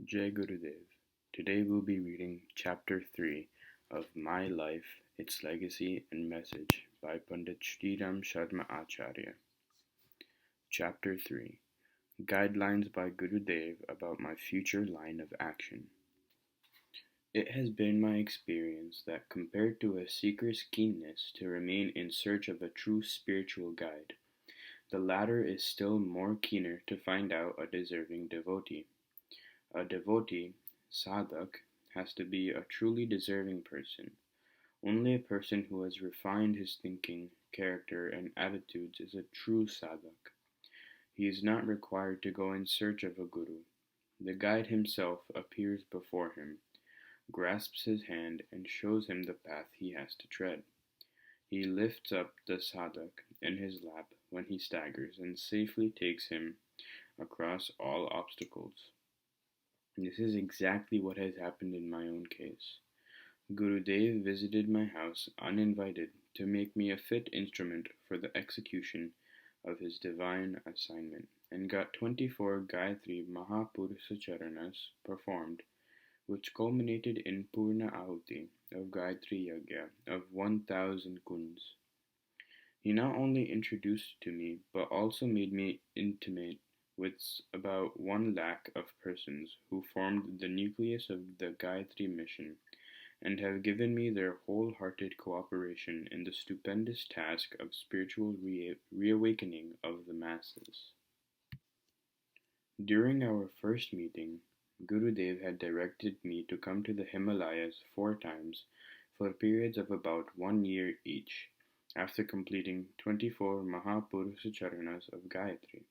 Jai Gurudev. Today we'll be reading Chapter 3 of My Life, Its Legacy and Message by Pandit Sriram Sharma Acharya. Chapter 3 Guidelines by Gurudev about my future line of action. It has been my experience that compared to a seeker's keenness to remain in search of a true spiritual guide, the latter is still more keener to find out a deserving devotee. A devotee, sadhak, has to be a truly deserving person. Only a person who has refined his thinking, character, and attitudes is a true sadhak. He is not required to go in search of a guru. The guide himself appears before him, grasps his hand, and shows him the path he has to tread. He lifts up the sadhak in his lap when he staggers and safely takes him across all obstacles. This is exactly what has happened in my own case. Gurudev visited my house uninvited to make me a fit instrument for the execution of his divine assignment, and got 24 Gayatri Mahapurusha Charanas performed, which culminated in Purna Ahuti of Gayatri Yagya of 1000 kunds. He not only introduced to me, but also made me intimate with about 1 lakh of persons who formed the nucleus of the Gayatri mission and have given me their wholehearted cooperation in the stupendous task of spiritual reawakening of the masses. During our first meeting, Gurudev had directed me to come to the Himalayas 4 times for periods of about 1 year each, after completing 24 Mahapurusha Charanas of Gayatri.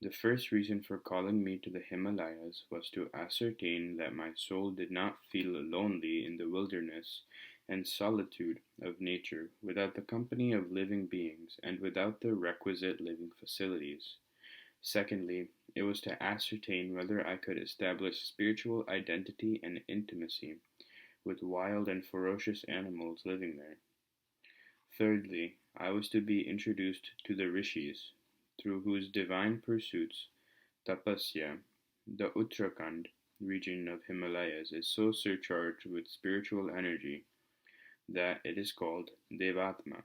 The first reason for calling me to the Himalayas was to ascertain that my soul did not feel lonely in the wilderness and solitude of nature without the company of living beings and without the requisite living facilities. Secondly, it was to ascertain whether I could establish spiritual identity and intimacy with wild and ferocious animals living there. Thirdly, I was to be introduced to the rishis, through whose divine pursuits, tapasya, the Uttarakhand region of Himalayas is so surcharged with spiritual energy that it is called Devatma.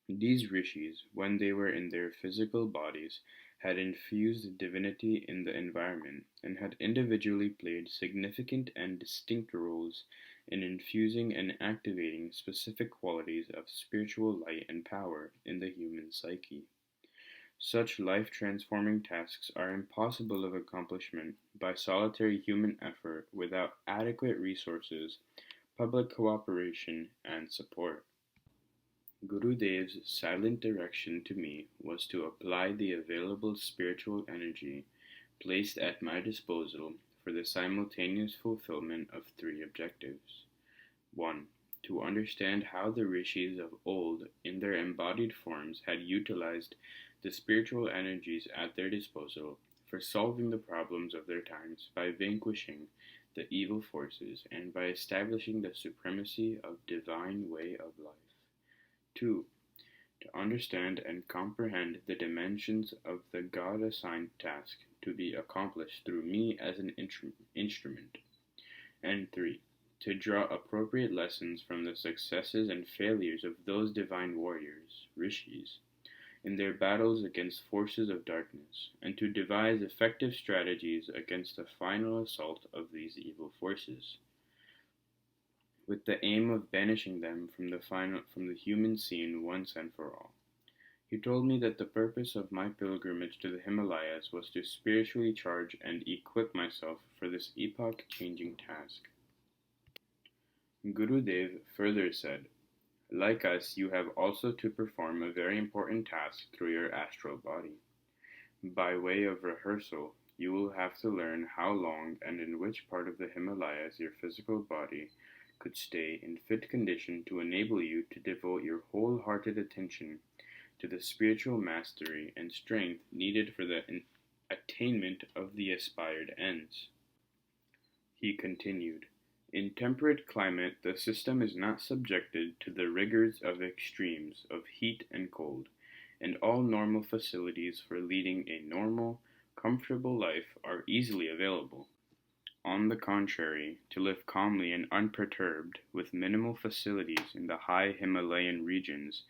These rishis, when they were in their physical bodies, had infused divinity in the environment and had individually played significant and distinct roles in infusing and activating specific qualities of spiritual light and power in the human psyche. Such life-transforming tasks are impossible of accomplishment by solitary human effort without adequate resources, public cooperation, and support. Gurudev's silent direction to me was to apply the available spiritual energy placed at my disposal for the simultaneous fulfillment of 3 objectives. 1. To understand how the rishis of old, in their embodied forms, had utilized the spiritual energies at their disposal for solving the problems of their times by vanquishing the evil forces and by establishing the supremacy of divine way of life. 2. To understand and comprehend the dimensions of the God-assigned task to be accomplished through me as an instrument. And 3. To draw appropriate lessons from the successes and failures of those divine warriors, rishis, in their battles against forces of darkness, and to devise effective strategies against the final assault of these evil forces, with the aim of banishing them from the human scene once and for all. He told me that the purpose of my pilgrimage to the Himalayas was to spiritually charge and equip myself for this epoch-changing task. Gurudev further said, like us, you have also to perform a very important task through your astral body. By way of rehearsal, you will have to learn how long and in which part of the Himalayas your physical body could stay in fit condition to enable you to devote your wholehearted attention to the spiritual mastery and strength needed for the attainment of the aspired ends. He continued, in temperate climate, the system is not subjected to the rigors of extremes of heat and cold, and all normal facilities for leading a normal, comfortable life are easily available. On the contrary, to live calmly and unperturbed, with minimal facilities in the high Himalayan regions,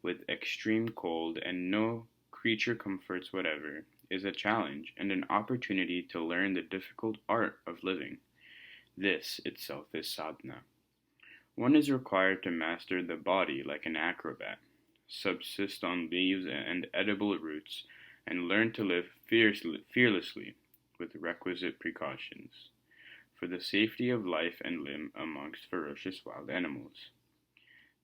with extreme cold and no creature comforts whatever, is a challenge and an opportunity to learn the difficult art of living. This itself is sadhana. One is required to master the body like an acrobat, subsist on leaves and edible roots, and learn to live fearlessly with requisite precautions, for the safety of life and limb amongst ferocious wild animals.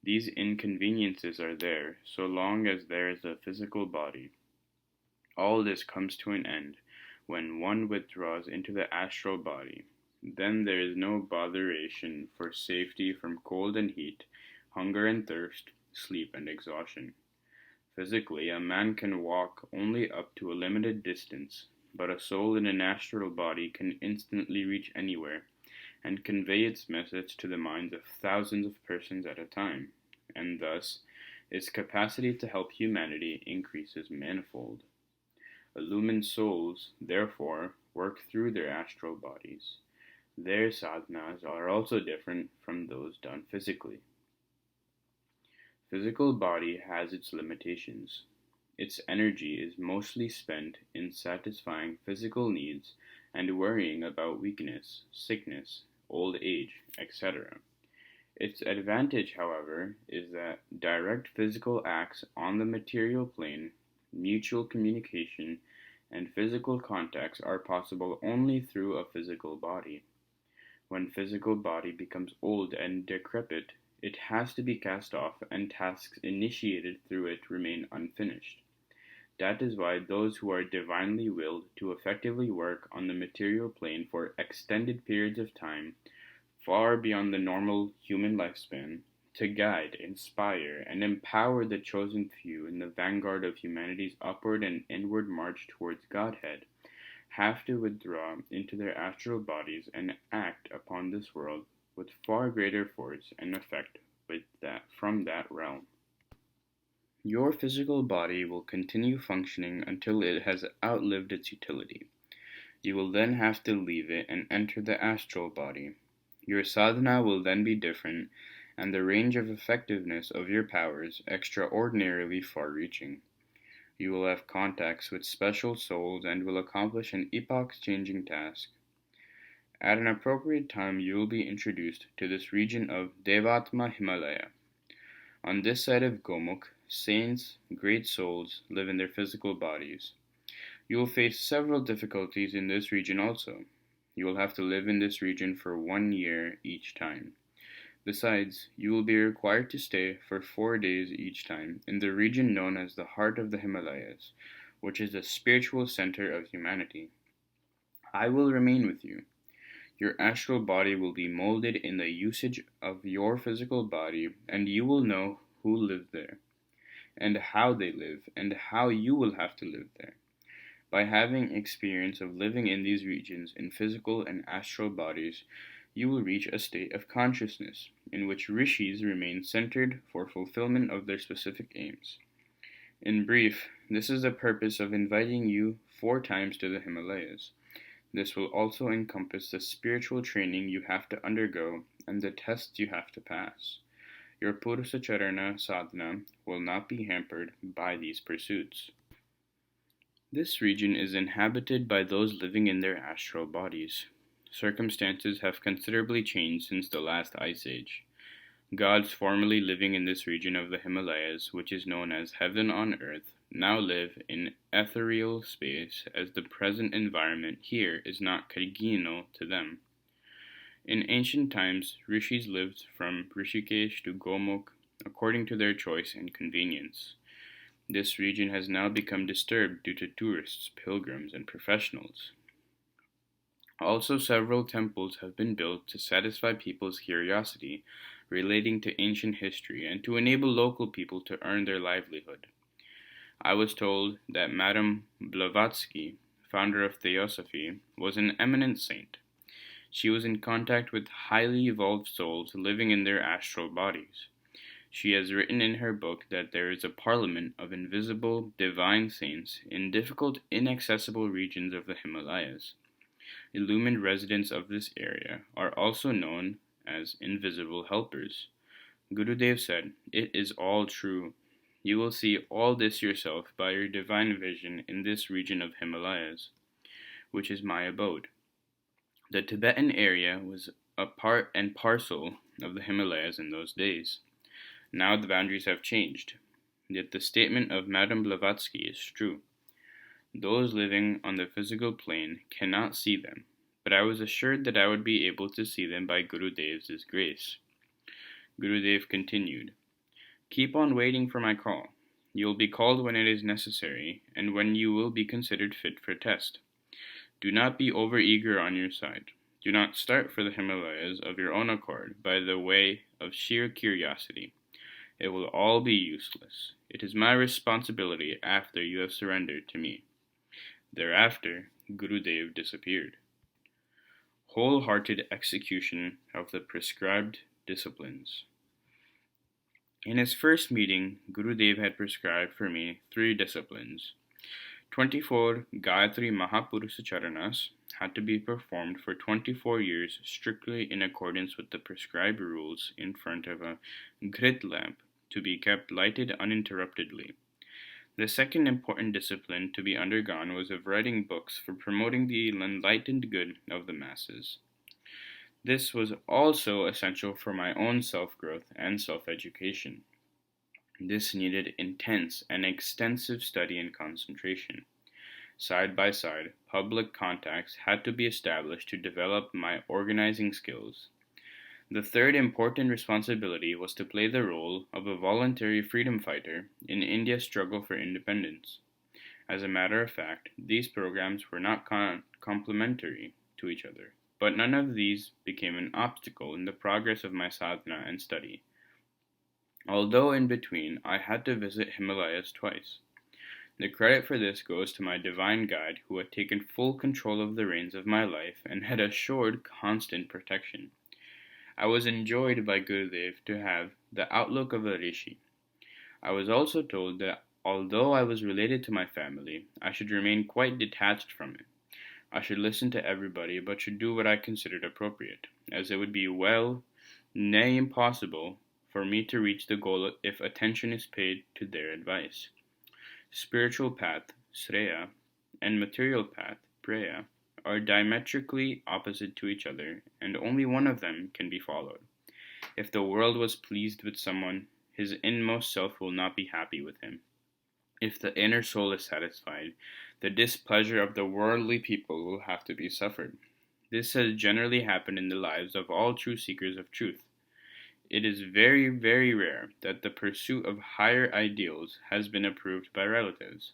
These inconveniences are there so long as there is a physical body. All this comes to an end when one withdraws into the astral body. Then there is no botheration for safety from cold and heat, hunger and thirst, sleep and exhaustion. Physically, a man can walk only up to a limited distance, but a soul in an astral body can instantly reach anywhere, and convey its message to the minds of thousands of persons at a time, and thus its capacity to help humanity increases manifold. Illumined souls, therefore, work through their astral bodies. Their sadhanas are also different from those done physically. Physical body has its limitations. Its energy is mostly spent in satisfying physical needs and worrying about weakness, sickness, old age, etc. Its advantage, however, is that direct physical acts on the material plane, mutual communication, and physical contacts are possible only through a physical body. When physical body becomes old and decrepit, it has to be cast off, and tasks initiated through it remain unfinished. That is why those who are divinely willed to effectively work on the material plane for extended periods of time, far beyond the normal human lifespan, to guide, inspire, and empower the chosen few in the vanguard of humanity's upward and inward march towards Godhead, have to withdraw into their astral bodies and act upon this world with far greater force and effect from that realm. Your physical body will continue functioning until it has outlived its utility. You will then have to leave it and enter the astral body. Your sadhana will then be different, and the range of effectiveness of your powers extraordinarily far-reaching. You will have contacts with special souls and will accomplish an epoch-changing task. At an appropriate time you will be introduced to this region of Devatma Himalaya. On this side of Gomukh, saints, great souls, live in their physical bodies. You will face several difficulties in this region also. You will have to live in this region for 1 year each time. Besides, you will be required to stay for 4 days each time in the region known as the heart of the Himalayas, which is the spiritual center of humanity. I will remain with you. Your astral body will be molded in the usage of your physical body, and you will know who live there, and how they live, and how you will have to live there. By having experience of living in these regions in physical and astral bodies, you will reach a state of consciousness in which rishis remain centered for fulfillment of their specific aims. In brief, this is the purpose of inviting you 4 times to the Himalayas. This will also encompass the spiritual training you have to undergo and the tests you have to pass. Your Purusacharana sadhana will not be hampered by these pursuits. This region is inhabited by those living in their astral bodies. Circumstances have considerably changed since the last ice age. Gods formerly living in this region of the Himalayas, which is known as heaven on earth, now live in ethereal space, as the present environment here is not congenial to them. In ancient times, rishis lived from Rishikesh to Gomukh according to their choice and convenience. This region has now become disturbed due to tourists, pilgrims, and professionals. Also, several temples have been built to satisfy people's curiosity relating to ancient history and to enable local people to earn their livelihood. I was told that Madame Blavatsky, founder of Theosophy, was an eminent saint. She was in contact with highly evolved souls living in their astral bodies. She has written in her book that there is a parliament of invisible, divine saints in difficult, inaccessible regions of the Himalayas. illumined residents of this area are also known as invisible helpers. Gurudev said, "It is all true. You will see all this yourself by your divine vision in this region of Himalayas, which is my abode." The Tibetan area was a part and parcel of the Himalayas in those days. Now the boundaries have changed. Yet the statement of Madame Blavatsky is true. Those living on the physical plane cannot see them, but I was assured that I would be able to see them by Gurudev's grace. Gurudev continued, "Keep on waiting for my call. You will be called when it is necessary, and when you will be considered fit for test. Do not be overeager on your side. Do not start for the Himalayas of your own accord by the way of sheer curiosity. It will all be useless. It is my responsibility after you have surrendered to me." Thereafter, Gurudev disappeared. Wholehearted execution of the prescribed disciplines. In his first meeting, Gurudev had prescribed for me 3 disciplines. 24 Gayatri Mahapurusha Charanas had to be performed for 24 years strictly in accordance with the prescribed rules in front of a grit lamp to be kept lighted uninterruptedly. The second important discipline to be undergone was of writing books for promoting the enlightened good of the masses. This was also essential for my own self-growth and self-education. This needed intense and extensive study and concentration. Side by side, public contacts had to be established to develop my organizing skills. The third important responsibility was to play the role of a voluntary freedom fighter in India's struggle for independence. As a matter of fact, these programs were not complementary to each other, but none of these became an obstacle in the progress of my sadhana and study. Although in between, I had to visit Himalayas twice. The credit for this goes to my divine guide who had taken full control of the reins of my life and had assured constant protection. I was enjoined by Gurudev to have the outlook of a rishi. I was also told that although I was related to my family, I should remain quite detached from it. I should listen to everybody, but should do what I considered appropriate, as it would be nay impossible, for me to reach the goal if attention is paid to their advice. Spiritual path, Sreya, and material path, Preya, are diametrically opposite to each other, and only one of them can be followed. If the world was pleased with someone, his inmost self will not be happy with him. If the inner soul is satisfied, the displeasure of the worldly people will have to be suffered. This has generally happened in the lives of all true seekers of truth. It is very, very rare that the pursuit of higher ideals has been approved by relatives.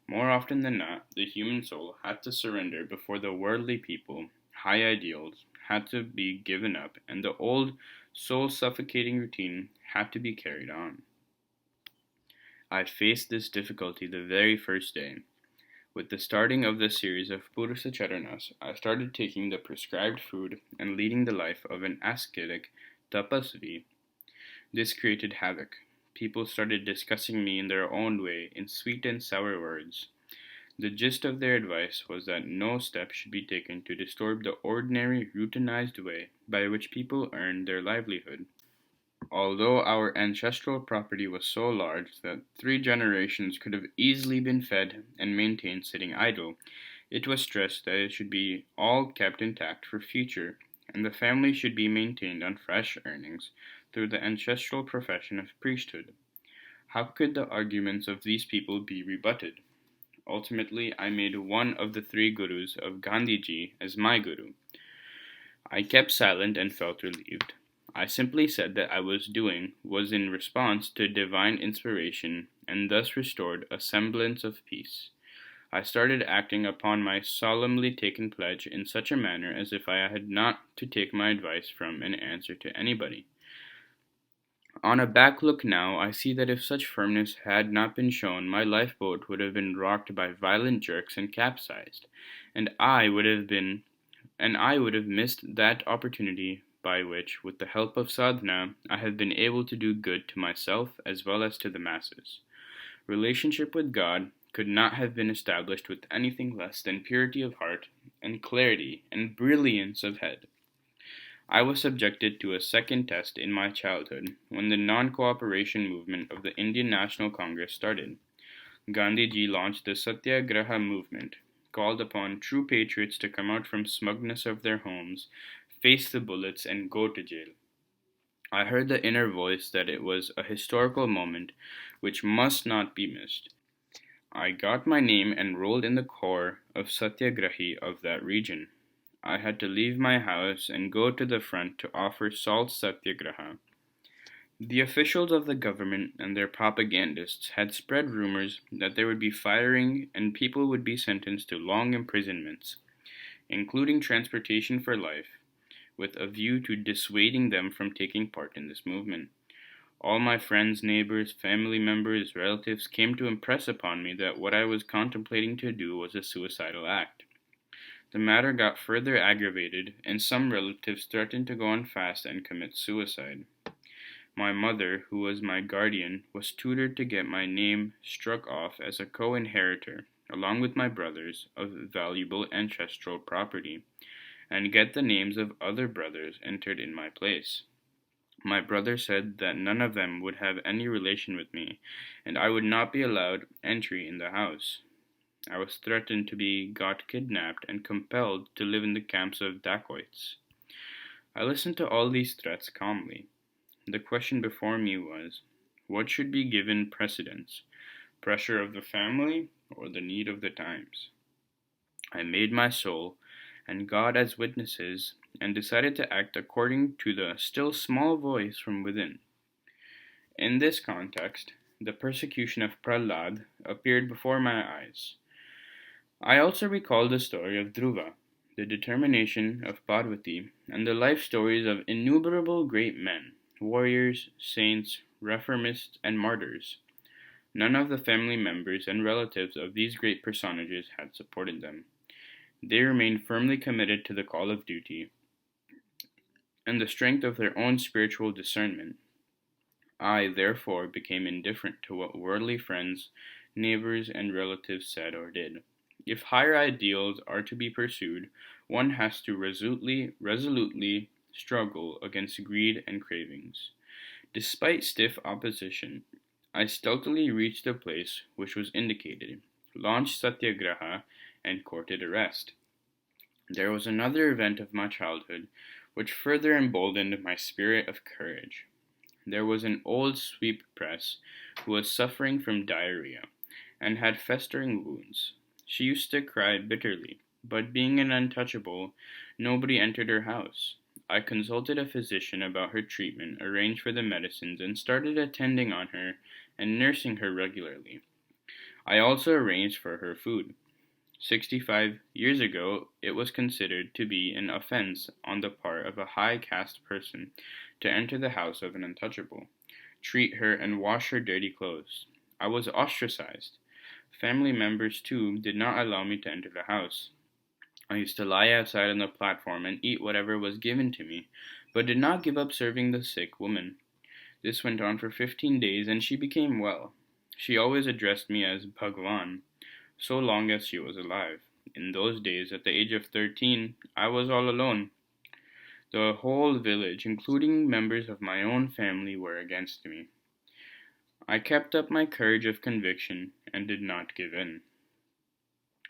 More often than not, the human soul had to surrender before the worldly people. High ideals had to be given up, and the old, soul-suffocating routine had to be carried on. I faced this difficulty the very first day. With the starting of the series of Purusha Charanas, I started taking the prescribed food and leading the life of an ascetic tapasvi. This created havoc. People started discussing me in their own way, in sweet and sour words. The gist of their advice was that no step should be taken to disturb the ordinary, routinized way by which people earn their livelihood. Although our ancestral property was so large that 3 generations could have easily been fed and maintained sitting idle, it was stressed that it should be all kept intact for future, and the family should be maintained on fresh earnings through the ancestral profession of priesthood. How could the arguments of these people be rebutted? Ultimately, I made one of the 3 gurus of Gandhiji as my guru. I kept silent and felt relieved. I simply said that I was doing was in response to divine inspiration and thus restored a semblance of peace. I started acting upon my solemnly taken pledge in such a manner as if I had not to take my advice from and answer to anybody. On a back look now, I see that if such firmness had not been shown, my lifeboat would have been rocked by violent jerks and capsized, and I would have missed that opportunity by which, with the help of sadhana, I have been able to do good to myself as well as to the masses. Relationship with God could not have been established with anything less than purity of heart and clarity and brilliance of head. I was subjected to a second test in my childhood when the non-cooperation movement of the Indian National Congress started. Gandhiji launched the Satyagraha movement, called upon true patriots to come out from smugness of their homes, face the bullets, and go to jail. I heard the inner voice that it was a historical moment which must not be missed. I got my name enrolled in the corps of Satyagrahi of that region. I had to leave my house and go to the front to offer salt satyagraha. The officials of the government and their propagandists had spread rumors that there would be firing and people would be sentenced to long imprisonments, including transportation for life, with a view to dissuading them from taking part in this movement. All my friends, neighbors, family members, relatives came to impress upon me that what I was contemplating to do was a suicidal act. The matter got further aggravated, and some relatives threatened to go on fast and commit suicide. My mother, who was my guardian, was tutored to get my name struck off as a co-inheritor, along with my brothers, of valuable ancestral property, and get the names of other brothers entered in my place. My brother said that none of them would have any relation with me, and I would not be allowed entry in the house. I was threatened to be got kidnapped and compelled to live in the camps of dacoits. I listened to all these threats calmly. The question before me was, what should be given precedence, pressure of the family or the need of the times? I made my soul and God as witnesses and decided to act according to the still small voice from within. In this context, the persecution of Prahlad appeared before my eyes. I also recalled the story of Dhruva, the determination of Parvati, and the life stories of innumerable great men, warriors, saints, reformists, and martyrs. None of the family members and relatives of these great personages had supported them. They remained firmly committed to the call of duty and the strength of their own spiritual discernment. I, therefore, became indifferent to what worldly friends, neighbors, and relatives said or did. If higher ideals are to be pursued, one has to resolutely struggle against greed and cravings. Despite stiff opposition, I stealthily reached the place which was indicated, launched Satyagraha, and courted arrest. There was another event of my childhood which further emboldened my spirit of courage. There was an old sweep press who was suffering from diarrhea and had festering wounds. She used to cry bitterly, but being an untouchable, nobody entered her house. I consulted a physician about her treatment, arranged for the medicines, and started attending on her and nursing her regularly. I also arranged for her food. 65 years ago, it was considered to be an offense on the part of a high caste person to enter the house of an untouchable, treat her, and wash her dirty clothes. I was ostracized. Family members, too, did not allow me to enter the house. I used to lie outside on the platform and eat whatever was given to me, but did not give up serving the sick woman. This went on for 15 days, and she became well. She always addressed me as Bhagwan, so long as she was alive. In those days, at the age of 13, I was all alone. The whole village, including members of my own family, were against me. I kept up my courage of conviction and did not give in.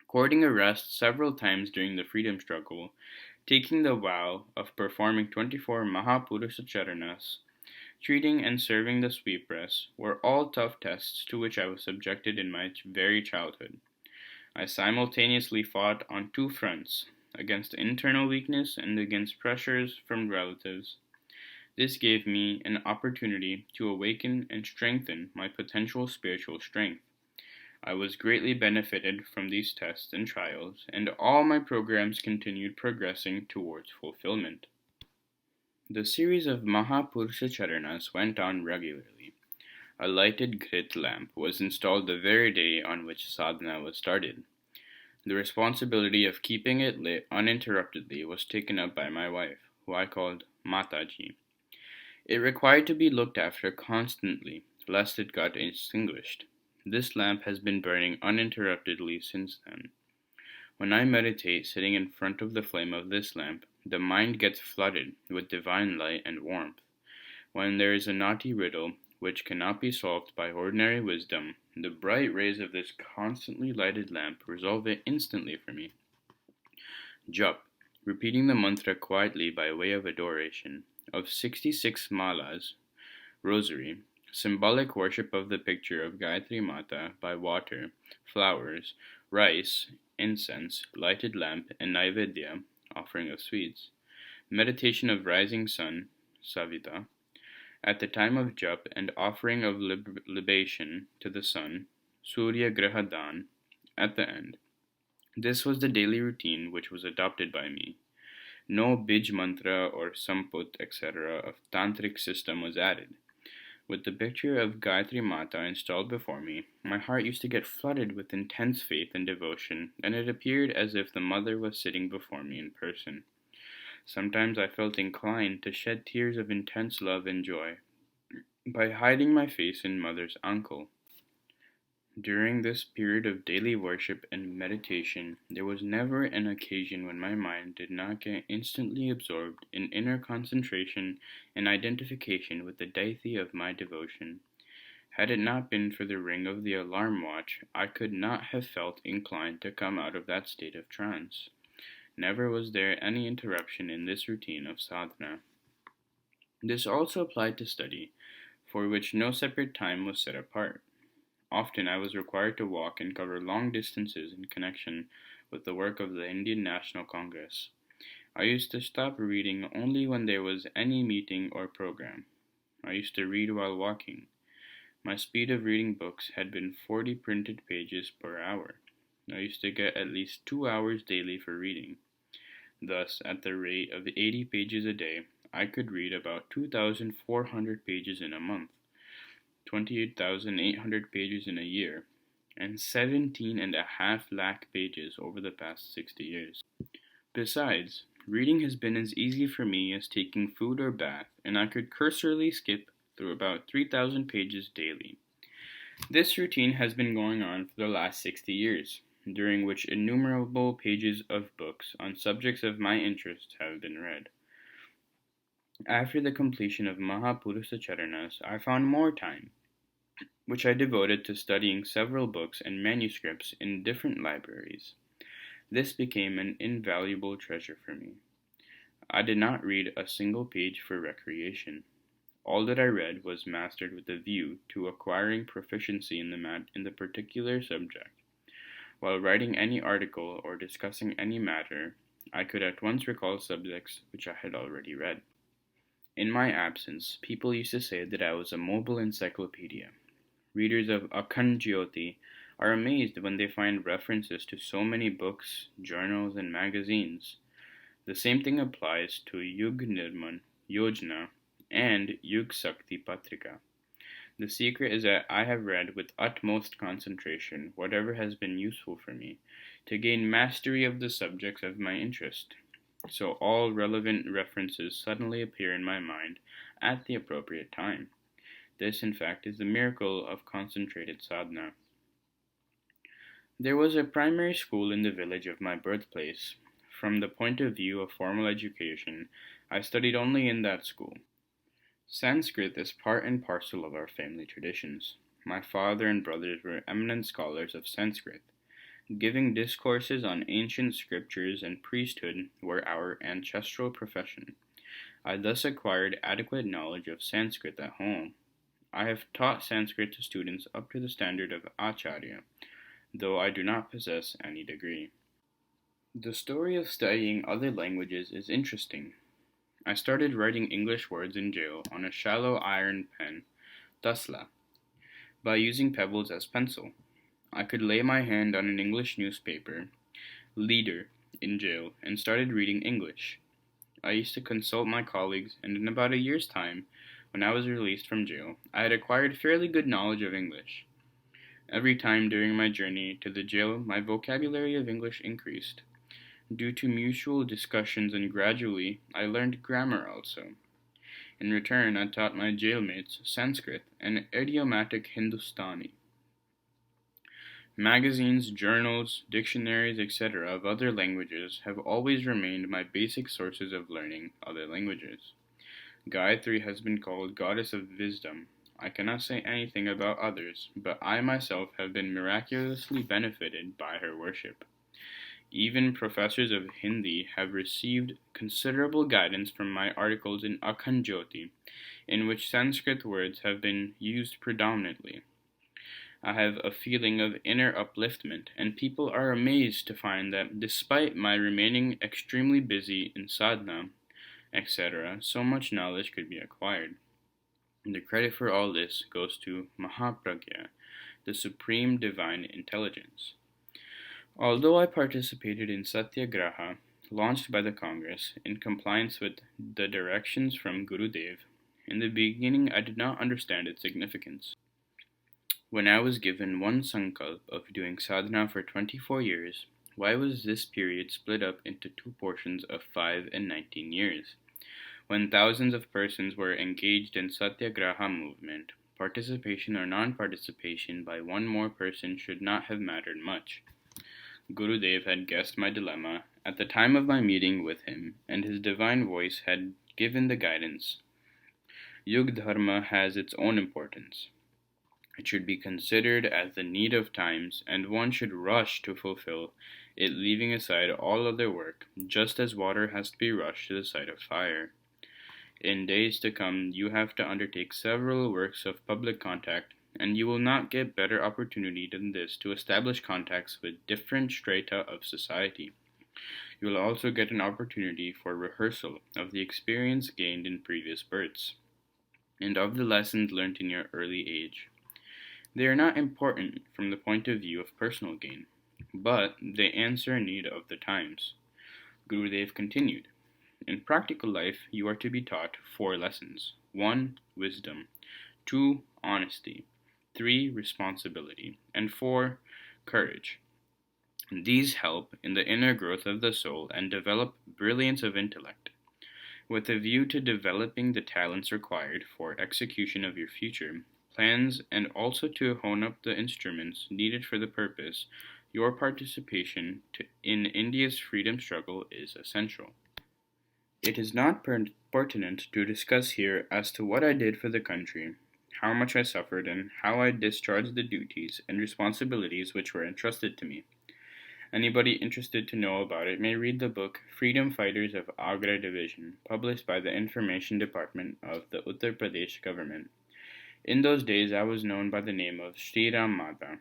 Courting arrest several times during the freedom struggle, taking the vow of performing 24 Mahapurusha Charanas, treating and serving the sweep press were all tough tests to which I was subjected in my very childhood. I simultaneously fought on two fronts, against internal weakness and against pressures from relatives. This gave me an opportunity to awaken and strengthen my potential spiritual strength. I was greatly benefited from these tests and trials, and all my programs continued progressing towards fulfillment. The series of Mahapurusha Charanas went on regularly. A lighted grit lamp was installed the very day on which sadhana was started. The responsibility of keeping it lit uninterruptedly was taken up by my wife, who I called Mataji. It required to be looked after constantly, lest it got extinguished. This lamp has been burning uninterruptedly since then. When I meditate sitting in front of the flame of this lamp, the mind gets flooded with divine light and warmth. When there is a knotty riddle which cannot be solved by ordinary wisdom, the bright rays of this constantly lighted lamp resolve it instantly for me. Jap, repeating the mantra quietly by way of adoration, of 66 malas, rosary, symbolic worship of the picture of Gayatri Mata by water, flowers, rice, incense, lighted lamp, and Naivedya, offering of sweets, meditation of rising sun, Savita, at the time of jap and offering of libation to the sun, Surya Grahadan, at the end. This was the daily routine which was adopted by me. No bij mantra or samput, etc. of tantric system was added. With the picture of Gayatri Mata installed before me, my heart used to get flooded with intense faith and devotion, and it appeared as if the mother was sitting before me in person. Sometimes I felt inclined to shed tears of intense love and joy by hiding my face in mother's ankle. During this period of daily worship and meditation, there was never an occasion when my mind did not get instantly absorbed in inner concentration and identification with the deity of my devotion. Had it not been for the ring of the alarm watch, I could not have felt inclined to come out of that state of trance. Never was there any interruption in this routine of sadhana. This also applied to study, for which no separate time was set apart. Often I was required to walk and cover long distances in connection with the work of the Indian National Congress. I used to stop reading only when there was any meeting or program. I used to read while walking. My speed of reading books had been 40 printed pages per hour. I used to get at least 2 hours daily for reading. Thus, at the rate of 80 pages a day, I could read about 2,400 pages in a month, 28,800 pages in a year, and 17.5 lakh pages over the past 60 years. Besides, reading has been as easy for me as taking food or bath, and I could cursorily skip through about 3,000 pages daily. This routine has been going on for the last 60 years, during which innumerable pages of books on subjects of my interest have been read. After the completion of Mahapurusa Charanas, I found more time, which I devoted to studying several books and manuscripts in different libraries. This became an invaluable treasure for me. I did not read a single page for recreation. All that I read was mastered with a view to acquiring proficiency in the particular subject. While writing any article or discussing any matter, I could at once recall subjects which I had already read. In my absence, people used to say that I was a mobile encyclopedia. Readers of Akhand Jyoti are amazed when they find references to so many books, journals, and magazines. The same thing applies to Yug Nirman, Yojana, and Yug Sakti Patrika. The secret is that I have read with utmost concentration whatever has been useful for me, to gain mastery of the subjects of my interest, so all relevant references suddenly appear in my mind at the appropriate time. This, in fact, is the miracle of concentrated sadhana. There was a primary school in the village of my birthplace. From the point of view of formal education, I studied only in that school. Sanskrit is part and parcel of our family traditions. My father and brothers were eminent scholars of Sanskrit. Giving discourses on ancient scriptures and priesthood were our ancestral profession. I thus acquired adequate knowledge of Sanskrit at home. I have taught Sanskrit to students up to the standard of Acharya, though I do not possess any degree. The story of studying other languages is interesting. I started writing English words in jail on a shallow iron pen, tasla, by using pebbles as pencil. I could lay my hand on an English newspaper, Leader, in jail, and started reading English. I used to consult my colleagues, and in about a year's time, when I was released from jail, I had acquired fairly good knowledge of English. Every time during my journey to the jail, my vocabulary of English increased, due to mutual discussions, and gradually I learned grammar also. In return, I taught my jailmates Sanskrit and idiomatic Hindustani. Magazines, journals, dictionaries, etc. of other languages have always remained my basic sources of learning other languages. Gayatri has been called goddess of wisdom. I cannot say anything about others, but I myself have been miraculously benefited by her worship. Even professors of Hindi have received considerable guidance from my articles in Akhanjoti, in which Sanskrit words have been used predominantly. I have a feeling of inner upliftment, and people are amazed to find that despite my remaining extremely busy in sadhana, etc., so much knowledge could be acquired. The credit for all this goes to Mahapragya, the supreme divine intelligence. Although I participated in Satyagraha, launched by the Congress, in compliance with the directions from Gurudev, in the beginning I did not understand its significance. When I was given one sankalp of doing sadhana for 24 years, why was this period split up into two portions of 5 and 19 years? When thousands of persons were engaged in Satyagraha movement, participation or non-participation by one more person should not have mattered much. Gurudev had guessed my dilemma at the time of my meeting with him, and his divine voice had given the guidance. Yug Dharma has its own importance. It should be considered as the need of times, and one should rush to fulfill it, leaving aside all other work, just as water has to be rushed to the side of fire. In days to come, you have to undertake several works of public contact, and you will not get better opportunity than this to establish contacts with different strata of society. You will also get an opportunity for rehearsal of the experience gained in previous births, and of the lessons learnt in your early age. They are not important from the point of view of personal gain, but they answer a need of the times. Gurudev continued. In practical life, you are to be taught 4 lessons. 1. Wisdom. 2. Honesty. 3. Responsibility. And 4. Courage. These help in the inner growth of the soul and develop brilliance of intellect. With a view to developing the talents required for execution of your future plans and also to hone up the instruments needed for the purpose, your participation in India's freedom struggle is essential. It is not pertinent to discuss here as to what I did for the country, how much I suffered, and how I discharged the duties and responsibilities which were entrusted to me. Anybody interested to know about it may read the book Freedom Fighters of Agra Division, published by the Information Department of the Uttar Pradesh government. In those days, I was known by the name of Sri Ram Mata.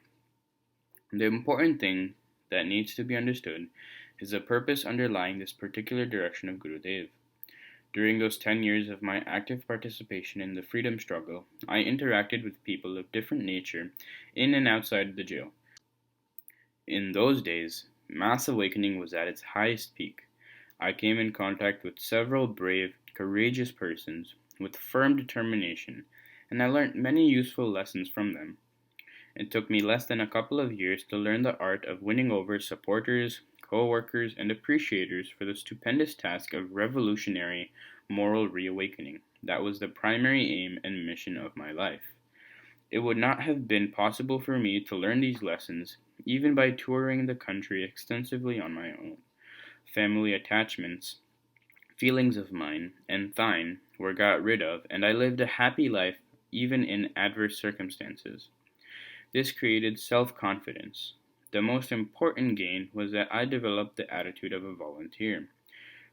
The important thing that needs to be understood is the purpose underlying this particular direction of Gurudev. During those 10 years of my active participation in the freedom struggle, I interacted with people of different nature in and outside the jail. In those days, mass awakening was at its highest peak. I came in contact with several brave, courageous persons with firm determination, and I learnt many useful lessons from them. It took me less than a couple of years to learn the art of winning over supporters, co-workers, and appreciators for the stupendous task of revolutionary moral reawakening. That was the primary aim and mission of my life. It would not have been possible for me to learn these lessons, even by touring the country extensively on my own. Family attachments, feelings of mine, and thine were got rid of, and I lived a happy life even in adverse circumstances. This created self-confidence. The most important gain was that I developed the attitude of a volunteer,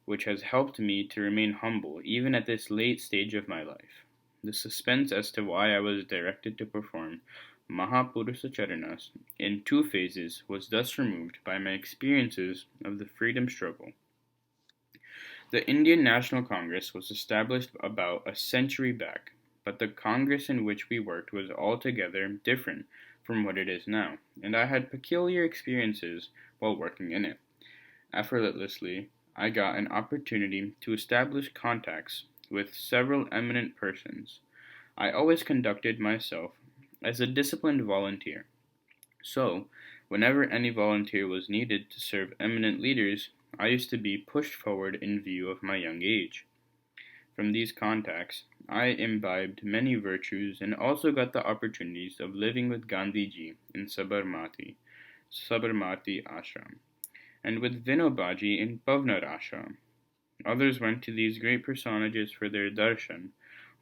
which has helped me to remain humble even at this late stage of my life. The suspense as to why I was directed to perform Mahapurusha Charanas in 2 phases was thus removed by my experiences of the freedom struggle. The Indian National Congress was established about a century back, but the Congress in which we worked was altogether different from what it is now, and I had peculiar experiences while working in it. Effortlessly, I got an opportunity to establish contacts with several eminent persons. I always conducted myself as a disciplined volunteer. So, whenever any volunteer was needed to serve eminent leaders, I used to be pushed forward in view of my young age. From these contacts, I imbibed many virtues and also got the opportunities of living with Gandhiji in Sabarmati, Sabarmati Ashram, and with Vinobaji in Pavnar Ashram. Others went to these great personages for their darshan,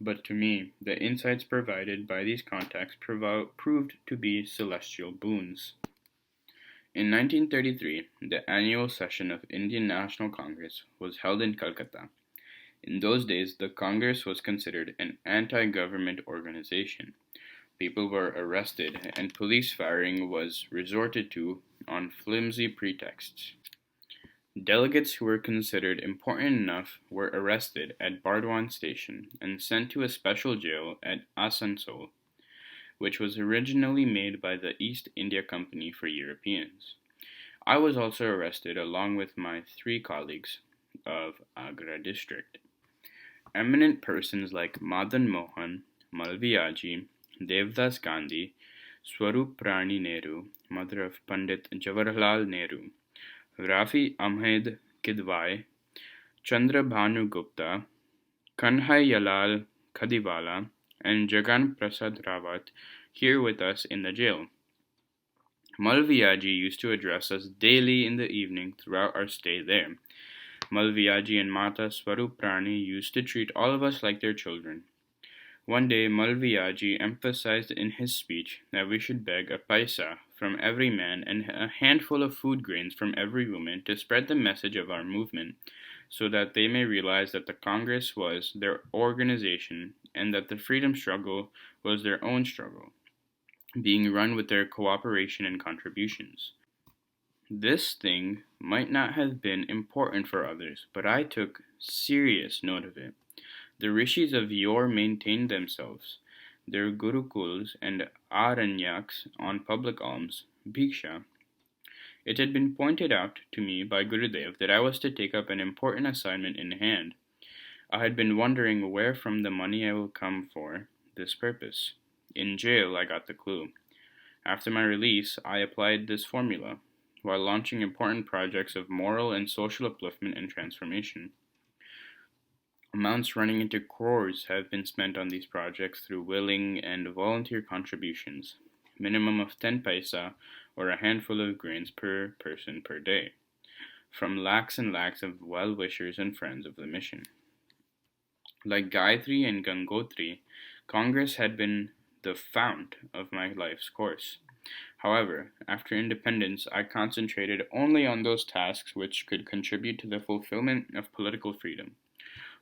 but to me, the insights provided by these contacts proved to be celestial boons. In 1933, the annual session of Indian National Congress was held in Calcutta. In those days, the Congress was considered an anti-government organization. People were arrested, and police firing was resorted to on flimsy pretexts. Delegates who were considered important enough were arrested at Bardwan Station and sent to a special jail at Asansol, which was originally made by the East India Company for Europeans. I was also arrested along with my 3 colleagues of Agra district. Eminent persons like Madan Mohan, Malviyaji, Devdas Gandhi, Swarup Rani Nehru, mother of Pandit Jawaharlal Nehru, Rafi Ahmed Kidwai, Chandra Bhanu Gupta, Kanhaiyalal Khadiwala, and Jagan Prasad Rawat here with us in the jail. Malviyaji used to address us daily in the evening throughout our stay there. Malviyaji and Mata Swaruprani used to treat all of us like their children. One day, Malviyaji emphasized in his speech that we should beg a paisa from every man and a handful of food grains from every woman to spread the message of our movement, so that they may realize that the Congress was their organization and that the freedom struggle was their own struggle, being run with their cooperation and contributions. This thing might not have been important for others, but I took serious note of it. The rishis of yore maintained themselves, their gurukuls and aranyaks on public alms, bhiksha. It had been pointed out to me by Gurudev that I was to take up an important assignment in hand. I had been wondering where from the money I would come for this purpose. In jail, I got the clue. After my release, I applied this formula, while launching important projects of moral and social upliftment and transformation. Amounts running into crores have been spent on these projects through willing and volunteer contributions, minimum of 10 paisa or a handful of grains per person per day, from lakhs and lakhs of well-wishers and friends of the mission. Like Gayatri and Gangotri, Congress had been the fount of my life's course. However, after independence, I concentrated only on those tasks which could contribute to the fulfillment of political freedom.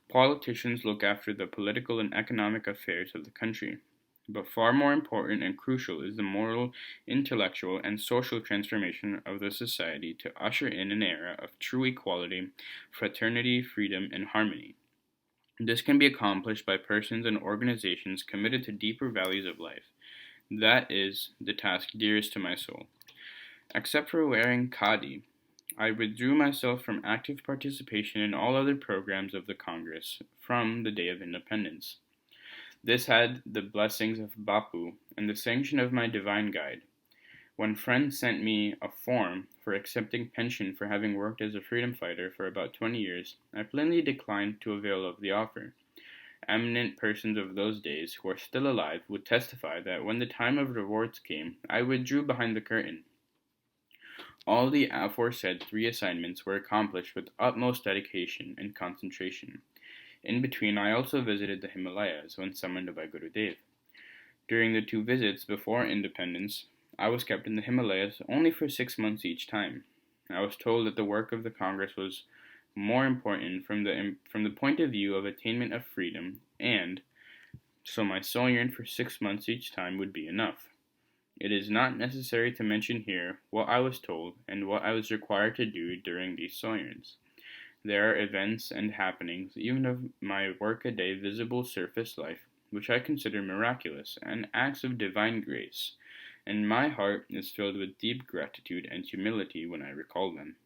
Politicians look after the political and economic affairs of the country, but far more important and crucial is the moral, intellectual, and social transformation of the society to usher in an era of true equality, fraternity, freedom, and harmony. This can be accomplished by persons and organizations committed to deeper values of life. That is the task dearest to my soul. Except for wearing khadi, I withdrew myself from active participation in all other programs of the Congress from the day of independence. This had the blessings of Bapu and the sanction of my divine guide. When friends sent me a form for accepting pension for having worked as a freedom fighter for about 20 years, I plainly declined to avail of the offer. Eminent persons of those days who are still alive would testify that when the time of rewards came, I withdrew behind the curtain. All the aforesaid 3 assignments were accomplished with utmost dedication and concentration. In between, I also visited the Himalayas when summoned by Gurudev. During the 2 visits before independence, I was kept in the Himalayas only for 6 months each time. I was told that the work of the Congress was more important from the point of view of attainment of freedom, and so my sojourn for 6 months each time would be enough. It is not necessary to mention here what I was told and what I was required to do during these sojourns. There are events and happenings, even of my workaday visible surface life, which I consider miraculous and acts of divine grace, and my heart is filled with deep gratitude and humility when I recall them.